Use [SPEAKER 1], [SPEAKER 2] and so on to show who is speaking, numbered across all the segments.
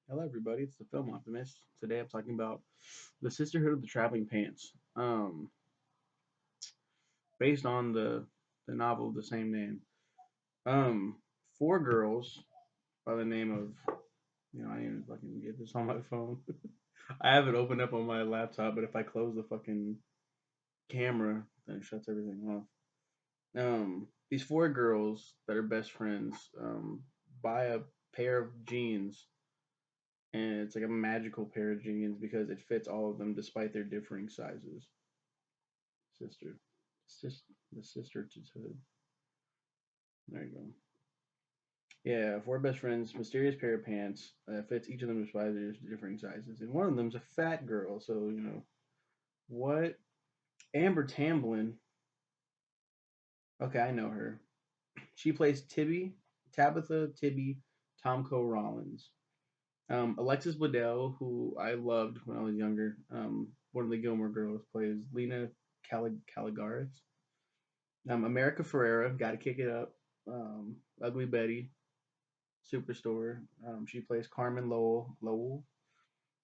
[SPEAKER 1] Hello, everybody. It's the Film Optimist. Today, I'm talking about the Sisterhood of the Traveling Pants, based on the novel of the same name. Um, Four girls by the name of I didn't even fucking get this on my phone. I have it opened up on my laptop, but if I close the fucking camera, then it shuts everything off. These four girls that are best friends buy a pair of jeans, and it's like a magical pair of jeans because it fits all of them despite their differing sizes. Sister, the sisterhood. There you go. Yeah, four best friends, mysterious pair of pants fits each of them despite their differing sizes, and one of them's a fat girl. So what? Amber Tamblyn. Okay, I know her. She plays Tabitha Tibby Tomco Rollins. Alexis Bledel, who I loved when I was younger, one of the Gilmore Girls, plays Lena Caligaris. America Ferrera, got to kick it up. Ugly Betty, Superstore. She plays Carmen Lowell.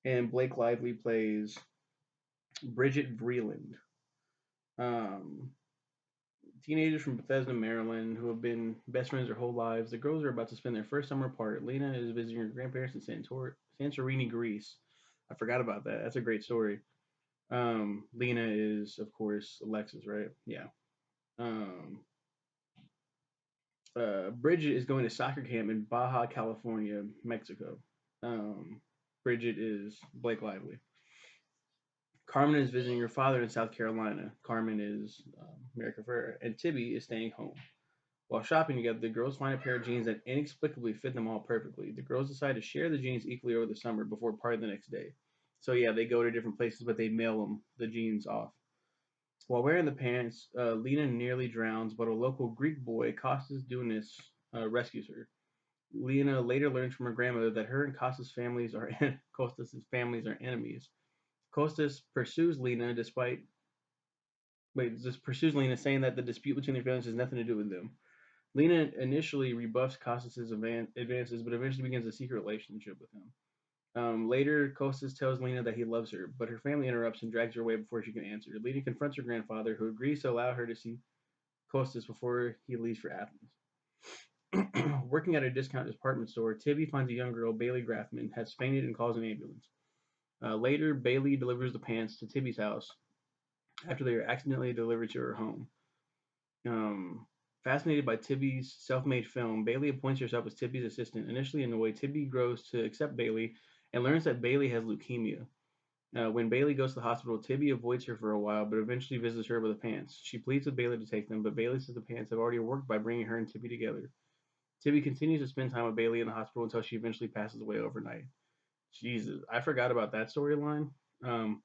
[SPEAKER 1] And Blake Lively plays Bridget Vreeland. Um, Teenagers from Bethesda, Maryland, who have been best friends their whole lives. The girls are about to spend their first summer apart. Lena is visiting her grandparents in Santorini, Greece. I forgot about that. That's a great story. Lena is, of course, Alexis, right? Yeah. Um, Bridget is going to soccer camp in Baja California, Mexico. Um, Bridget is Blake Lively. Carmen is visiting her father in South Carolina. Carmen is America Ferrer. And Tibby is staying home. While shopping together, the girls find a pair of jeans that inexplicably fit them all perfectly. The girls decide to share the jeans equally over the summer before party the next day. So yeah, they go to different places, but they mail them the jeans off. While wearing the pants, Lena nearly drowns, but a local Greek boy, Kostas Dounis, rescues her. Lena later learns from her grandmother that her and Kostas' families are enemies. Kostas pursues Lena just pursues Lena, saying that the dispute between their families has nothing to do with them. Lena initially rebuffs Kostas' advances, but eventually begins a secret relationship with him. Later, Kostas tells Lena that he loves her, but her family interrupts and drags her away before she can answer. Lena confronts her grandfather, who agrees to allow her to see Kostas before he leaves for Athens. Working at a discount department store, Tibby finds a young girl, Bailey Graffman, has fainted and calls an ambulance. Later, Bailey delivers the pants to Tibby's house after they are accidentally delivered to her home. Um, Fascinated by Tibby's self-made film, Bailey appoints herself as Tibby's assistant. Initially annoyed, Tibby grows to accept Bailey and learns that Bailey has leukemia. When Bailey goes to the hospital, Tibby avoids her for a while, but eventually visits her with the pants. She pleads with Bailey to take them, but Bailey says the pants have already worked by bringing her and Tibby together. Tibby continues to spend time with Bailey in the hospital until she eventually passes away overnight. Jesus, I forgot about that storyline. Um,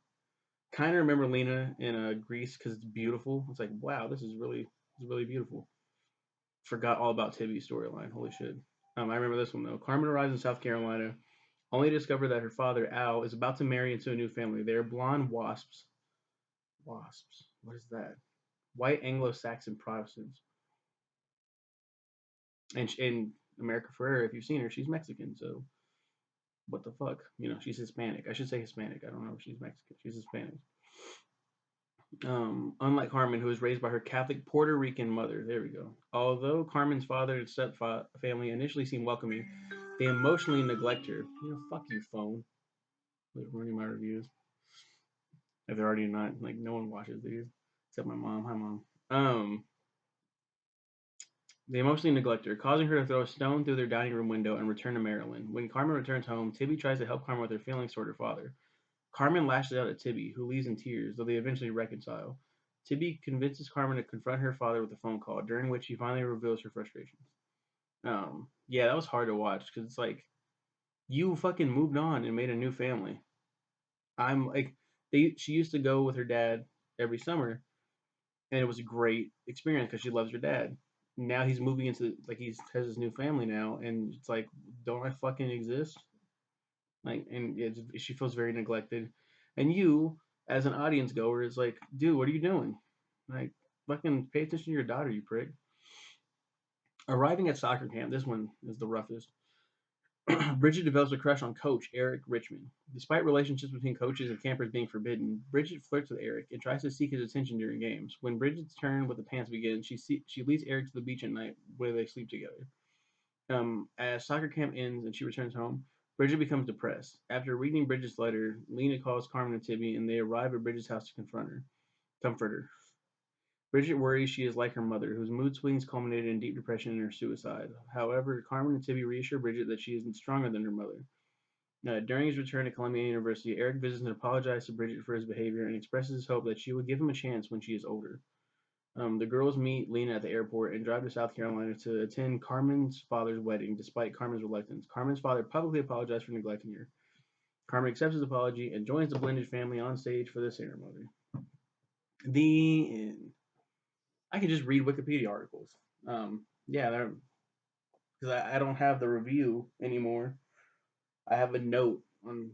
[SPEAKER 1] kind of remember Lena in Greece because it's beautiful. It's like, wow, this is really beautiful. Forgot all about Tibby's storyline. Holy shit. I remember this one though. Carmen arrives in South Carolina, only to discover that her father, Al, is about to marry into a new family. They are blonde wasps. Wasps. What is that? White Anglo-Saxon Protestants. And America Ferrera, if you've seen her, she's Mexican. So what the fuck? She's Hispanic. I should say Hispanic. I don't know if she's Mexican. She's Hispanic. Unlike Carmen, who was raised by her Catholic Puerto Rican mother. There we go. Although Carmen's father and family initially seem welcoming, they emotionally neglect her. Fuck you, phone. Like ruining my reviews. If they're already not, like, no one watches these except my mom. Hi, mom. They emotionally neglect her, causing her to throw a stone through their dining room window and return to Maryland. When Carmen returns home, Tibby tries to help Carmen with her feelings toward her father. Carmen lashes out at Tibby, who leaves in tears, though they eventually reconcile. Tibby convinces Carmen to confront her father with a phone call, during which she finally reveals her frustrations. Yeah, that was hard to watch because it's like you fucking moved on and made a new family. I'm like, she used to go with her dad every summer, and it was a great experience because she loves her dad. Now he's moving into like he has his new family now, and it's like, don't I fucking exist? Like, and she feels very neglected. And you, as an audience goer, is like, dude, what are you doing? Like, fucking pay attention to your daughter, you prick. Arriving at soccer camp, this one is the roughest. Bridget develops a crush on Coach Eric Richmond. Despite relationships between coaches and campers being forbidden, Bridget flirts with Eric and tries to seek his attention during games. When Bridget's turn with the pants begins, she leads Eric to the beach at night where they sleep together. As soccer camp ends and she returns home, Bridget becomes depressed. After reading Bridget's letter, Lena calls Carmen and Tibby and they arrive at Bridget's house to comfort her. Bridget worries she is like her mother, whose mood swings culminated in deep depression and her suicide. However, Carmen and Tibby reassure Bridget that she is stronger than her mother. During his return to Columbia University, Eric visits and apologizes to Bridget for his behavior and expresses his hope that she will give him a chance when she is older. The girls meet Lena at the airport and drive to South Carolina to attend Carmen's father's wedding, despite Carmen's reluctance. Carmen's father publicly apologized for neglecting her. Carmen accepts his apology and joins the blended family on stage for the ceremony. The end. I can just read Wikipedia articles. Yeah, because I don't have the review anymore. I have a note on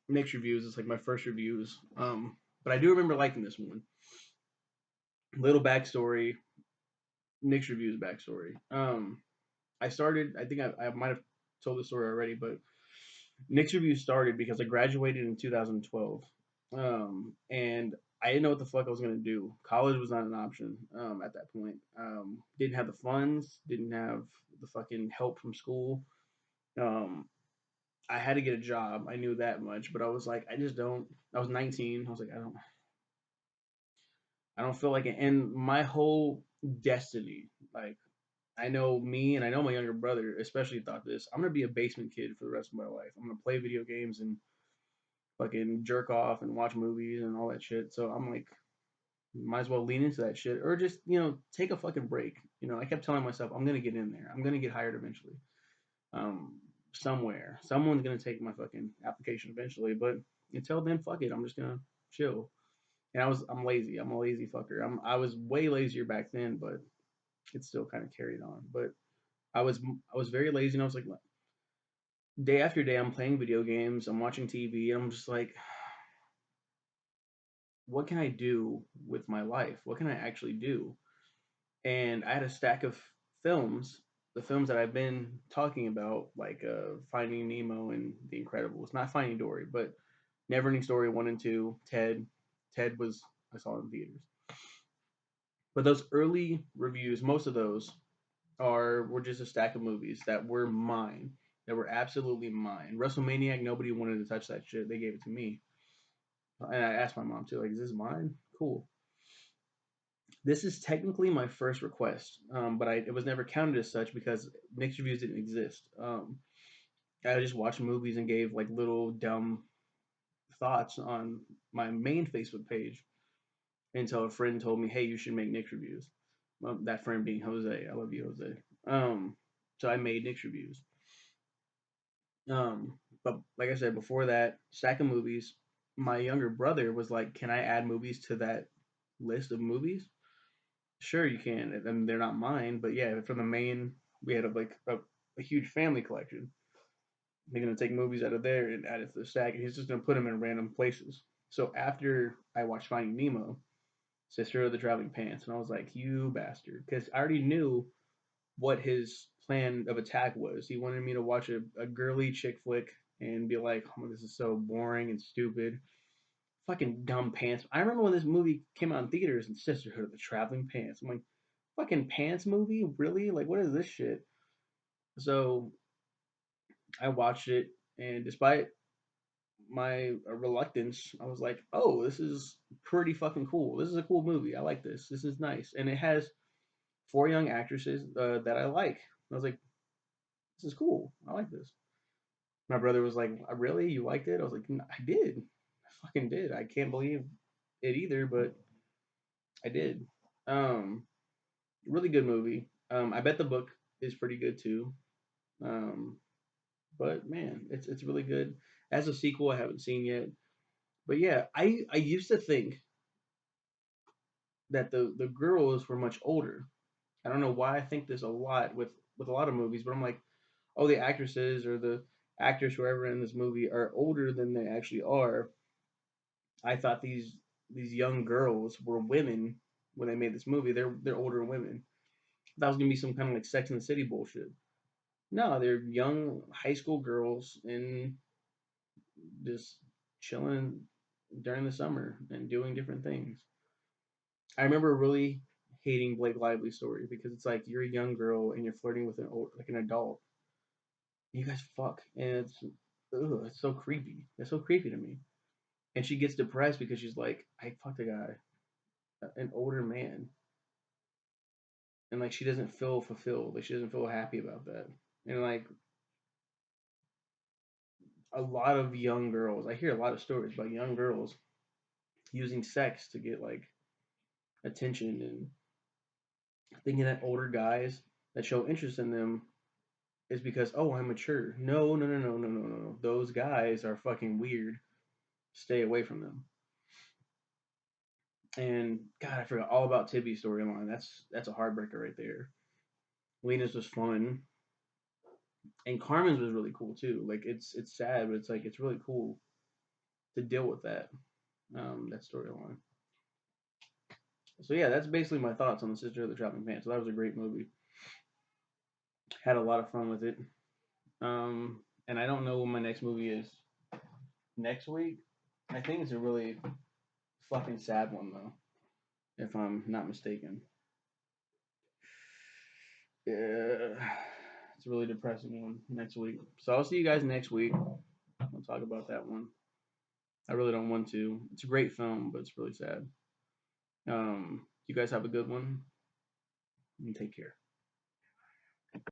[SPEAKER 1] mixed reviews. It's like my first reviews. But I do remember liking this one. Little backstory, mixed reviews backstory. I started. I think I might have told this story already, but Nick's review started because I graduated in 2012, and I didn't know what the fuck I was gonna do. College was not an option at that point. Didn't have the funds. Didn't have the fucking help from school. Um, I had to get a job. I knew that much, but I was like, I just don't. I was 19. I was like, I don't feel like it. And my whole destiny, like I know me and I know my younger brother especially thought this. I'm gonna be a basement kid for the rest of my life. I'm gonna play video games and fucking jerk off and watch movies and all that shit. So I'm like, might as well lean into that shit or just take a fucking break. I kept telling myself I'm gonna get in there. I'm gonna get hired eventually. Um, somewhere, someone's gonna take my fucking application eventually. But until then, fuck it. I'm just gonna chill. And I'm lazy. I'm a lazy fucker. I was way lazier back then, but it still kind of carried on. But I was very lazy, and I was like, day after day, I'm playing video games, I'm watching TV, and I'm just like, what can I do with my life? What can I actually do? And I had a stack of films, the films that I've been talking about, like Finding Nemo and The Incredibles. Not Finding Dory, but Neverending Story 1 and 2, Ted. Ted was, I saw in theaters. But those early reviews, most of those were just a stack of movies that were mine, that were absolutely mine. WrestleManiac, nobody wanted to touch that shit. They gave it to me, and I asked my mom too, like, "Is this mine?" Cool. This is technically my first request, but it was never counted as such because mixed reviews didn't exist. I just watched movies and gave like little dumb thoughts on my main Facebook page until a friend told me, "Hey, you should make Nick's reviews." Well, that friend being Jose. I love you, Jose. So I made Nick's reviews. But like I said before that, stack of movies. My younger brother was like, "Can I add movies to that list of movies?" Sure, you can. I mean, they're not mine, but yeah, from the main, we had a huge family collection. They're gonna take movies out of there and add it to the stack, and he's just gonna put them in random places. So after I watched Finding Nemo, Sisterhood of the Traveling Pants, and I was like, "You bastard," because I already knew what his plan of attack was. He wanted me to watch a girly chick flick and be like, "Oh, this is so boring and stupid." Fucking dumb pants. I remember when this movie came out in theaters and Sisterhood of the Traveling Pants. I'm like, fucking pants movie? Really? Like, what is this shit? So I watched it, and despite my reluctance, I was like, oh, this is pretty fucking cool. This is a cool movie. I like this. This is nice. And it has four young actresses that I like. I was like, this is cool. I like this. My brother was like, really? You liked it? I was like, I did. I fucking did. I can't believe it either, but I did. Um, really good movie. I bet the book is pretty good too. Um, but man, it's really good. As a sequel, I haven't seen yet. But yeah, I used to think that the girls were much older. I don't know why I think this a lot with a lot of movies, but I'm like, oh, the actresses or the actors whoever in this movie are older than they actually are. I thought these young girls were women when they made this movie. They're older women. That was gonna be some kind of like Sex and the City bullshit. No, they're young high school girls and just chilling during the summer and doing different things. I remember really hating Blake Lively's story because it's like you're a young girl and you're flirting with an old, like an adult. You guys fuck, and it's so creepy. It's so creepy to me. And she gets depressed because she's like, I fucked a guy, an older man, and like she doesn't feel fulfilled. Like she doesn't feel happy about that. And like a lot of young girls, I hear a lot of stories about young girls using sex to get like attention and thinking that older guys that show interest in them is because I'm mature. No, no, no, no, no, no, no, no. Those guys are fucking weird. Stay away from them. And God, I forgot all about Tibby's storyline. That's a heartbreaker right there. Lena's was fun, and Carmen's was really cool too. Like it's sad, but it's like it's really cool to deal with that storyline. So yeah, that's basically my thoughts on the Sister of the Traveling Pants. So that was a great movie. Had a lot of fun with it. And I don't know when my next movie is next week. I think it's a really fucking sad one though, if I'm not mistaken. Yeah, it's a really depressing one next week. So I'll see you guys next week. We'll talk about that one. I really don't want to. It's a great film, but it's really sad. You guys have a good one and take care.